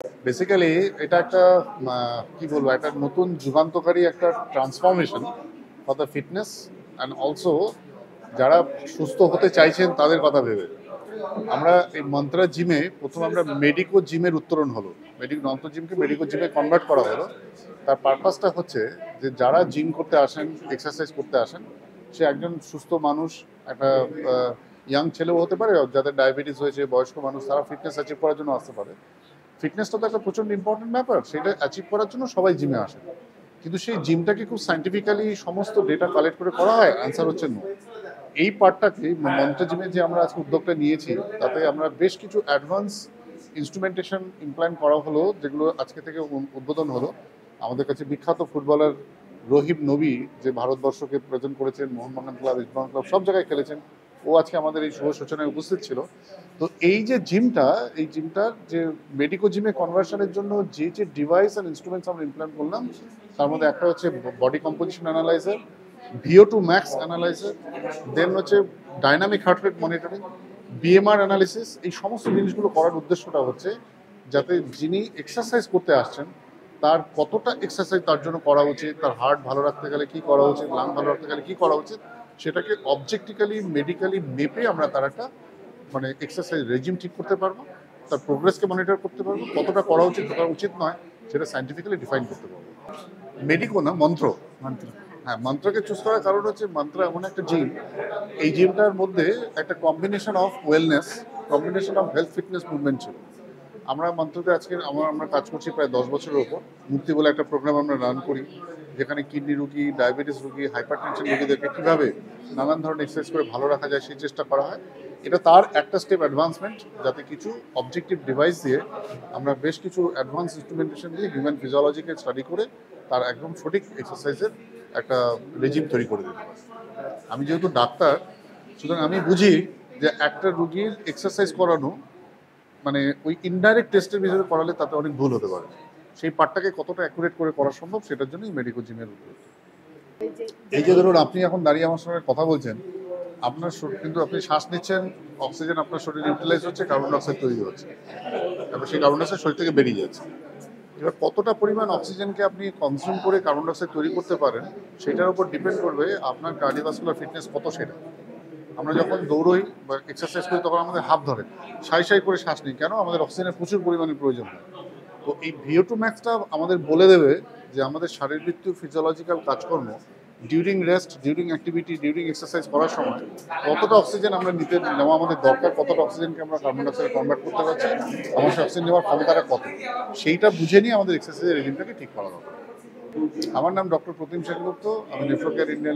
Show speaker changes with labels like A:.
A: Basically এটা একটা কি বলবো, একটা নতুন যুগান্তকারী একটা transformation for the fitness and also যারা সুস্থ হতে চাইছেন তাদের কথা ভেবে আমরা এই মন্ত্রা জিমে প্রথম আমরা মেডিকো জিমের উত্তরণ হলো। নন্ত্র জিমকে মেডিকো জিমে কনভার্ট করা হলো। তার পারপাসটা হচ্ছে যে যারা জিম করতে আসেন, এক্সারসাইজ করতে আসেন, সে একজন সুস্থ মানুষ, একটা ইয়াং ছেলেও হতে পারে, যাদের ডায়াবেটিস হয়েছে, বয়স্ক মানুষ, তারা ফিটনেস অ্যাচিভ করার জন্য আসতে পারে। ফিটনেসটা তো একটা প্রচন্ড ইম্পর্টেন্ট ব্যাপার, সেটা অ্যাচিভ করার জন্য সবাই জিমে আসে। কিন্তু সেই জিমটাকে খুব সাইন্টিফিক্যালি সমস্ত ডেটা কালেক্ট করে করা হয়? অ্যান্সার হচ্ছে নো। এই পার্টটাকে মন্ত্র জিমে যে আমরা আজকে উদ্যোগটা নিয়েছি, তাতে আমরা বেশ কিছু অ্যাডভান্স ইনস্ট্রুমেন্টেশন ইমপ্ল্যান্ট করা হলো, যেগুলো আজকে থেকে উদ্বোধন হলো। আমাদের কাছে বিখ্যাত ফুটবলার রহিব নবী, যে ভারতবর্ষকে প্রেজেন্ট করেছেন, মোহনবাগান ক্লাব, ইস্টবেঙ্গল ক্লাব, সব জায়গায় খেলেছেন, ও আজকে আমাদের এই শুভ সূচনায় উপস্থিত ছিল। তো এই যে জিমটা, এই জিমটার যে মেডিকো জিমে কনভার্সনের জন্য যে যে ডিভাইস আর ইনস্ট্রুমেন্টস আমরা ইমপ্ল্যান্ট করলাম, তার মধ্যে একটা হচ্ছে body composition analyser, VO2 max analyser, then হচ্ছে dynamic heart rate monitoring, BMR analysis. এই সমস্ত জিনিসগুলো করার উদ্দেশ্যটা হচ্ছে যাতে যিনি এক্সারসাইজ করতে আসছেন তার কতটা এক্সারসাইজ তার জন্য করা উচিত, তার হার্ট ভালো রাখতে গেলে কি করা উচিত, লাং ভালো রাখতে গেলে কি করা উচিত, সেটাকে অবজেক্টিক্যালি মেডিকেলি মেপে আমরা তার একটা মানে এক্সারসাইজ রেজিম ঠিক করতে পারবো, তার প্রোগ্রেসকে মনিটর করতে পারবো, কতটা করা উচিত করা উচিত নয় সেটা সাইন্টিফিক্যালি ডিফাইন করতে পারবো। মেডিকো না, মন্ত্র।
B: মন্ত্র।
A: হ্যাঁ, মন্ত্রকে চুজ করার কারণ হচ্ছে মন্ত্র এমন একটা জিম, এই জিমটার মধ্যে একটা combination of wellness, combination of health fitness movement ছিল। আমরা মন্ত্রতে আজকে আমরা কাজ করছি প্রায় 10 বছরের ওপর। মুক্তি বলে একটা প্রোগ্রাম আমরা রান করি, যেখানে কিডনি রুগী, ডায়াবেটিস রুগী, হাইপার টেনশন রুগীদেরকে কীভাবে নানান ধরনের এক্সারসাইজ করে ভালো রাখা যায় সেই চেষ্টা করা হয়। এটা তার একটা স্টেপ অ্যাডভান্সমেন্ট, যাতে কিছু অবজেক্টিভ ডিভাইস দিয়ে আমরা বেশ কিছু অ্যাডভান্স ইনস্ট্রুমেন্টেশন দিয়ে হিউম্যান ফিজিওলজিকে স্টাডি করে তার একদম সঠিক এক্সারসাইজের একটা রেজিম তৈরি করে দিতে পারি। আমি যেহেতু ডাক্তার, সুতরাং আমি বুঝি যে একটা রুগীর এক্সারসাইজ করানো মানে ওই ইনডাইরেক্ট টেস্টের ভিতরে করালে তাতে অনেক ভুল হতে পারে। সেই পার্টটাকে কতটা অ্যাকুরেট করে করা সম্ভব সেটার জন্যই মেডিকো জিমের উদ্যোগ। এই যে ধরুন আপনি এখন দাঁড়িয়ে আমার সঙ্গে কথা বলছেন, আপনার কিন্তু আপনি শ্বাস নিচ্ছেন, অক্সিজেন আপনার শরীরে ইউটিলাইজ হচ্ছে, কার্বন ডাইঅক্সাইড তৈরি হচ্ছে, তারপর সেই কার্বন ডাইঅক্সাইড শরীর থেকে বেরিয়ে যাচ্ছে। এবার কতটা পরিমাণ অক্সিজেনকে আপনি কনজিউম করে কার্বন ডাইঅক্সাইড তৈরি করতে পারেন সেটার উপর ডিপেন্ড করবে আপনার কার্ডিওভাস্কুলার ফিটনেস কত সেটা। আমরা যখন দৌড়ই বা এক্সারসাইজ করি তখন আমাদের হাত ধরে, সাই সাই করে শ্বাস নিই, কেন? আমাদের অক্সিজেনের প্রচুর পরিমাণে প্রয়োজন হয়। তো এই VO2 ম্যাক্সটা আমাদের বলে দেবে যে আমাদের শারীরবৃত্তীয় ফিজিওলজিক্যাল কাজকর্ম during rest, during activity, during exercise করার সময় কতটা অক্সিজেন আমরা নেওয়া আমাদের দরকার, কতটা অক্সিজেনকে আমরা কার্বন ডাইঅক্সাইডে কনভার্ট করতে পারছি, আমার সেই অক্সিজেন নেওয়ার ক্ষমতাটা কত, সেইটা বুঝে নিয়ে আমাদের এক্সারসাইজের রেজিমটাকে ঠিক করা দরকার। আমার নাম ডক্টর প্রতিম সেনগুপ্ত, আমি নেফ্রো কেয়ার ইন্ডিয়া